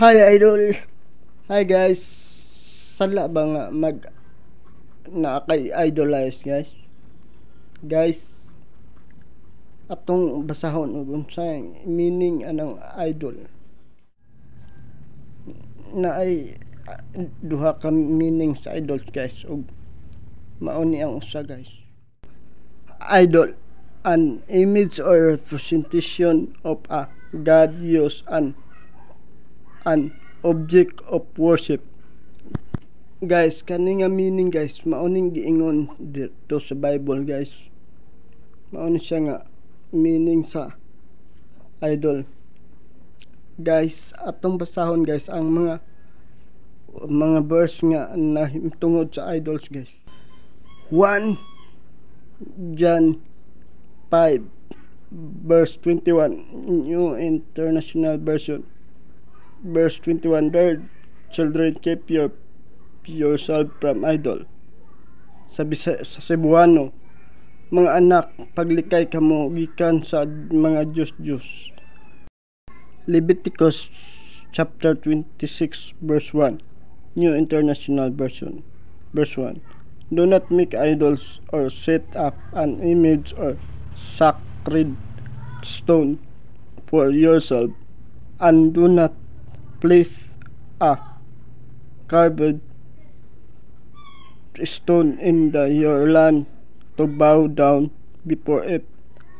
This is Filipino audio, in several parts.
Hi idol. Hi guys. Sala ba nga na kay idolize guys? Guys, atong basahon og unsay meaning anang idol. Na ay duha ka meaning sa idol guys ug mao ni ang usa guys. Idol, an image or representation of a god used an object of worship. Guys, kani nga meaning guys, mao ning giingon dito sa Bible guys. Mao ni siya nga meaning sa idol. Guys, atong basahon guys ang mga verse nga tungod sa idols guys. 1 John 5 verse 21 New International Version. Verse 21, Dear children, keep yourself from idol. Sabi sa Cebuano, mga anak, paglikay kamo gikan sa mga Diyos. Leviticus chapter 26 verse 1 New International Version. Verse 1, do not make idols or set up an image or sacred stone for yourself, and do not place a carved stone in your land to bow down before it.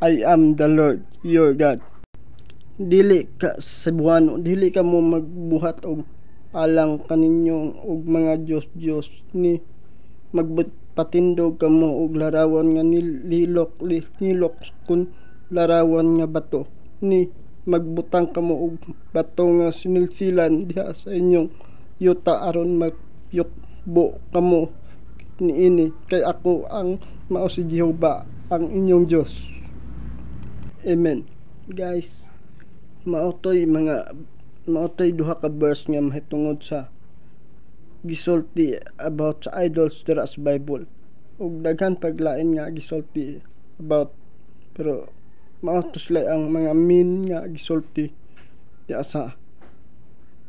I am the Lord your God. Dili ka Cebuano, dili ka mo magbuhat og alang kaninyo og mga Diyos ni magpatindog kamo og larawan nga nilok kun larawan nga bato ni magbutang kamo og bato nga sinilsilan diha sa inyong yuta aron magyukbo kamo niini kay ako ang mao si Jehova ang inyong Dios. Amen. Guys, maotoy duha ka verse nga mahitungod sa gisulti about sa idols dira sa Bible ug daghan paglain nga gisulti about, pero mao sila ang mga mean nga gisulti di sa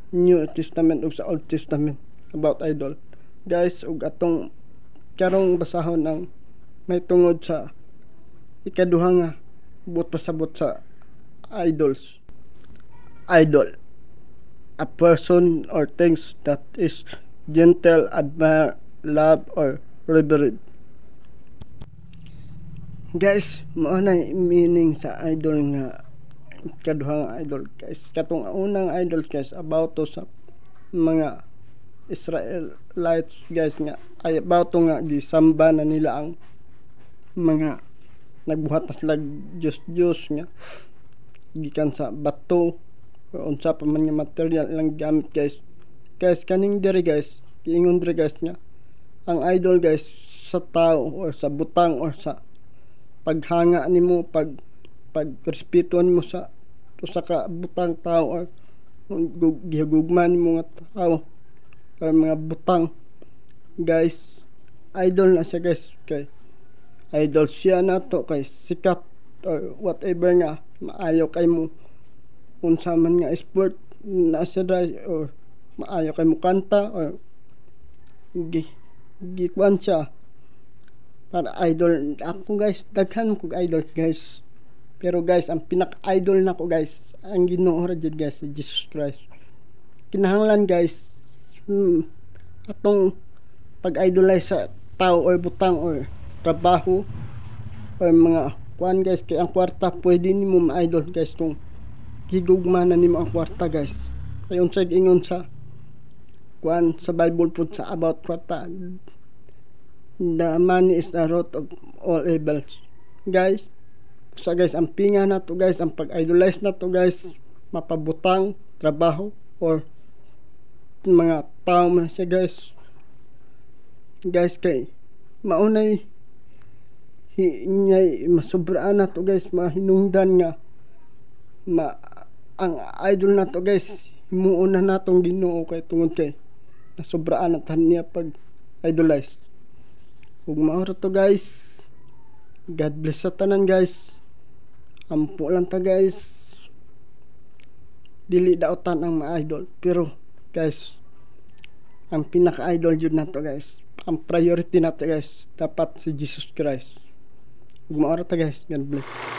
New Testament ug sa Old Testament about idol. Guys, ug atong karong basahon ang may tungod sa ikaduha nga buot pasabot sa idols. Idol, a person or things that is gentle, admire, love, or reverend. Guys, mao na meaning sa idol nga kaduhang idol guys. Katong unang idol guys about to sa mga Israelites guys nga ay about to nga gisamba na nila ang mga nagbuhat na sila Diyos nga gikan sa bato o unsa pa man nga material lang gamit guys. Guys, kaning diri guys, giingon diri guys nga ang idol guys sa tao or sa butang or sa paghanga nimo pagrespetuhan mo sa usa ka butang tao or gihugugman mo nga tao or mga butang. Guys, idol na siya guys, kay idol siya nato kay sikat or whatever nga maayo kay mo unsa man nga sport na siya or maayo kay mo kanta or gikuan siya para idol ako guys. Daghan ko idols guys, pero guys ang pinak-idol nako guys ang Ginoo ra jud guys, si Jesus Christ. Kinahanglan guys atong pag-idolize sa tao or butang or trabaho or mga kuan guys, kay ang kwarta pwede nimo ma-idol guys kung higugmanan nimo ang kwarta guys. Kay unsay ingon sa kuan sa Bible pud sa about kwarta, the money is the root of all evils. Guys, sa guys ang pinga na to guys, ang pag-idolize na to guys, mapabutang, trabaho or mga tao man siya guys. Guys, kay maunay masubraan na to guys, mahinungdan nga ang idol na to guys himuon na natong Ginoo kay tungod kay nasubraan na niya pag idolize. Ug mao to guys, God bless sa tanan guys. Ampo lang ta guys. dili daotan ang mga idol, pero guys, ang pinaka-idol jud nato guys, ang priority nato guys, dapat si Jesus Christ. Ug maura ta guys, God bless.